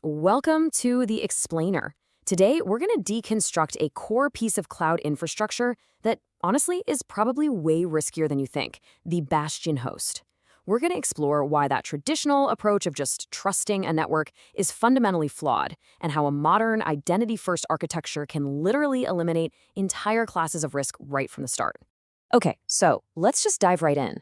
Welcome to The Explainer. Today, we're going to deconstruct a core piece of cloud infrastructure that, honestly, is probably way riskier than you think, the Bastion host. We're going to explore why that traditional approach of just trusting a network is fundamentally flawed, and how a modern identity-first architecture can literally eliminate entire classes of risk right from the start. Okay, so let's just dive right in.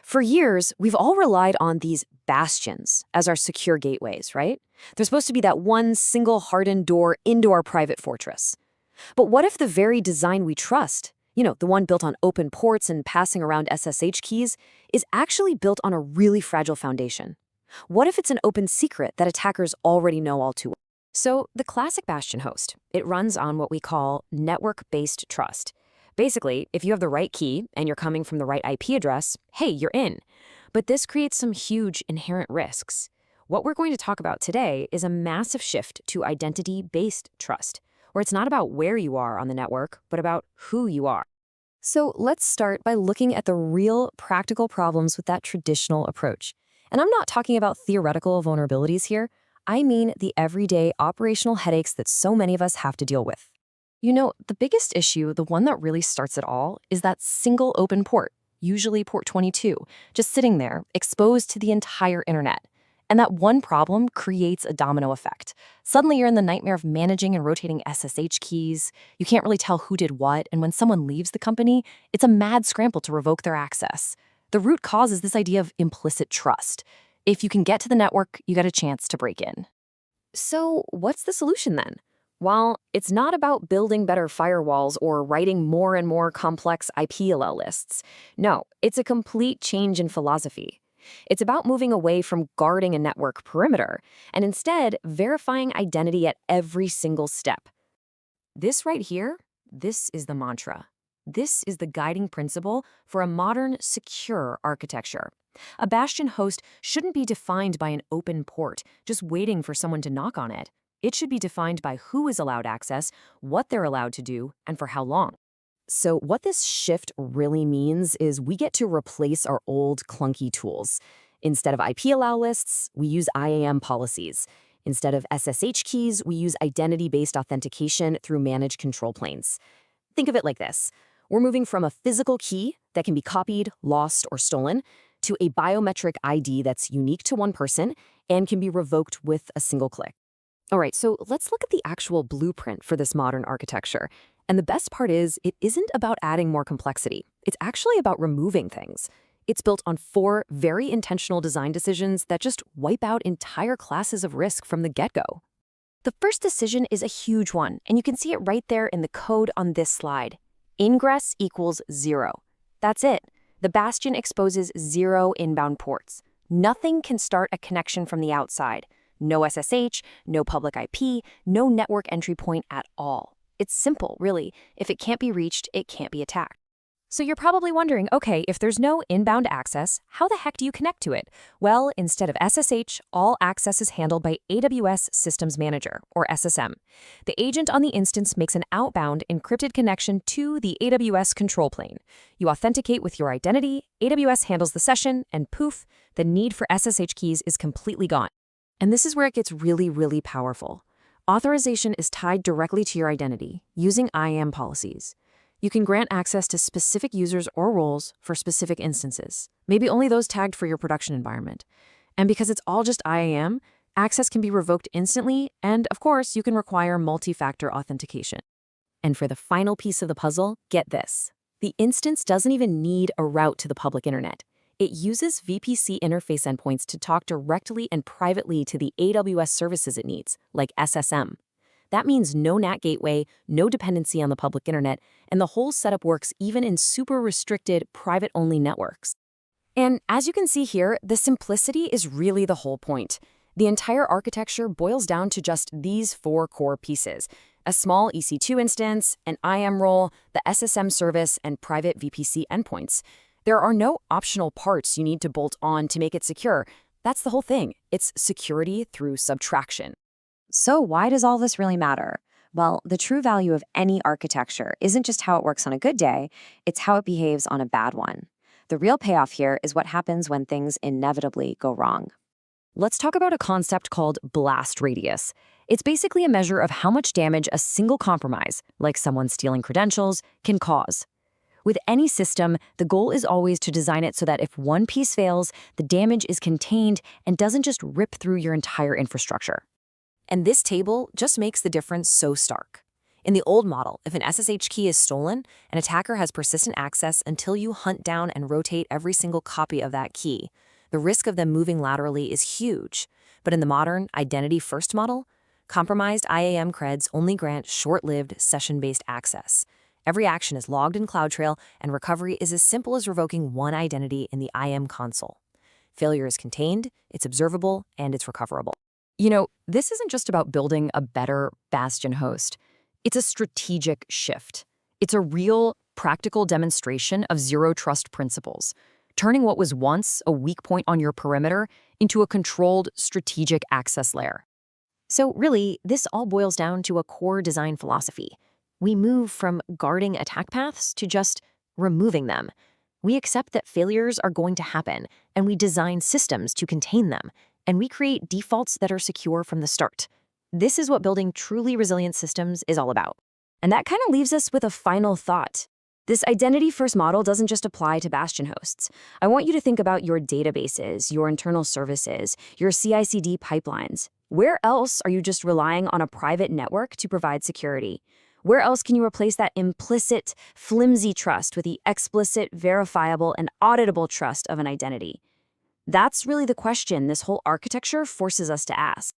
For years, we've all relied on these bastions as our secure gateways, right? They're supposed to be that one single hardened door into our private fortress. But what if the very design we trust, the one built on open ports and passing around SSH keys, is actually built on a really fragile foundation? What if it's an open secret that attackers already know all too well? So the classic Bastion host, it runs on what we call network-based trust. Basically, if you have the right key and you're coming from the right IP address, hey, you're in. But this creates some huge inherent risks. What we're going to talk about today is a massive shift to identity-based trust, where it's not about where you are on the network, but about who you are. So let's start by looking at the real practical problems with that traditional approach. And I'm not talking about theoretical vulnerabilities here. I mean the everyday operational headaches that so many of us have to deal with. The biggest issue, the one that really starts it all, is that single open port, usually port 22, just sitting there, exposed to the entire internet. And that one problem creates a domino effect. Suddenly you're in the nightmare of managing and rotating SSH keys. You can't really tell who did what, and when someone leaves the company, it's a mad scramble to revoke their access. The root cause is this idea of implicit trust. If you can get to the network, you get a chance to break in. So what's the solution then? Well, it's not about building better firewalls or writing more and more complex IPLL lists. No, it's a complete change in philosophy. It's about moving away from guarding a network perimeter and instead verifying identity at every single step. This right here, this is the mantra. This is the guiding principle for a modern, secure architecture. A Bastion host shouldn't be defined by an open port, just waiting for someone to knock on it. It should be defined by who is allowed access, what they're allowed to do, and for how long. So what this shift really means is we get to replace our old clunky tools. Instead of IP-allow lists, we use IAM policies. Instead of SSH keys, we use identity-based authentication through managed control planes. Think of it like this. We're moving from a physical key that can be copied, lost, or stolen to a biometric ID that's unique to one person and can be revoked with a single click. All right, so let's look at the actual blueprint for this modern architecture. And the best part is, it isn't about adding more complexity. It's actually about removing things. It's built on 4 very intentional design decisions that just wipe out entire classes of risk from the get-go. The first decision is a huge one, and you can see it right there in the code on this slide. Ingress equals 0. That's it. The Bastion exposes 0 inbound ports. Nothing can start a connection from the outside. No SSH, no public IP, no network entry point at all. It's simple, really. If it can't be reached, it can't be attacked. So you're probably wondering, okay, if there's no inbound access, how the heck do you connect to it? Well, instead of SSH, all access is handled by AWS Systems Manager, or SSM. The agent on the instance makes an outbound encrypted connection to the AWS control plane. You authenticate with your identity, AWS handles the session, and poof, the need for SSH keys is completely gone. And this is where it gets really, really powerful. Authorization is tied directly to your identity using IAM policies. You can grant access to specific users or roles for specific instances, maybe only those tagged for your production environment. And because it's all just IAM, access can be revoked instantly, and of course, you can require multi-factor authentication. And for the final piece of the puzzle, get this. The instance doesn't even need a route to the public internet. It uses VPC interface endpoints to talk directly and privately to the AWS services it needs, like SSM. That means no NAT gateway, no dependency on the public internet, and the whole setup works even in super restricted, private-only networks. And as you can see here, the simplicity is really the whole point. The entire architecture boils down to just these 4 core pieces: a small EC2 instance, an IAM role, the SSM service, and private VPC endpoints. There are no optional parts you need to bolt on to make it secure. That's the whole thing. It's security through subtraction. So why does all this really matter? Well, the true value of any architecture isn't just how it works on a good day, it's how it behaves on a bad one. The real payoff here is what happens when things inevitably go wrong. Let's talk about a concept called blast radius. It's basically a measure of how much damage a single compromise, like someone stealing credentials, can cause. With any system, the goal is always to design it so that if one piece fails, the damage is contained and doesn't just rip through your entire infrastructure. And this table just makes the difference so stark. In the old model, if an SSH key is stolen, an attacker has persistent access until you hunt down and rotate every single copy of that key. The risk of them moving laterally is huge. But in the modern, identity-first model, compromised IAM creds only grant short-lived, session-based access. Every action is logged in CloudTrail, and recovery is as simple as revoking one identity in the IAM console. Failure is contained, it's observable, and it's recoverable. This isn't just about building a better Bastion host. It's a strategic shift. It's a real, practical demonstration of zero-trust principles, turning what was once a weak point on your perimeter into a controlled, strategic access layer. So really, this all boils down to a core design philosophy. We move from guarding attack paths to just removing them. We accept that failures are going to happen, and we design systems to contain them, and we create defaults that are secure from the start. This is what building truly resilient systems is all about. And that kind of leaves us with a final thought. This identity-first model doesn't just apply to Bastion hosts. I want you to think about your databases, your internal services, your CI/CD pipelines. Where else are you just relying on a private network to provide security? Where else can you replace that implicit, flimsy trust with the explicit, verifiable, and auditable trust of an identity? That's really the question this whole architecture forces us to ask.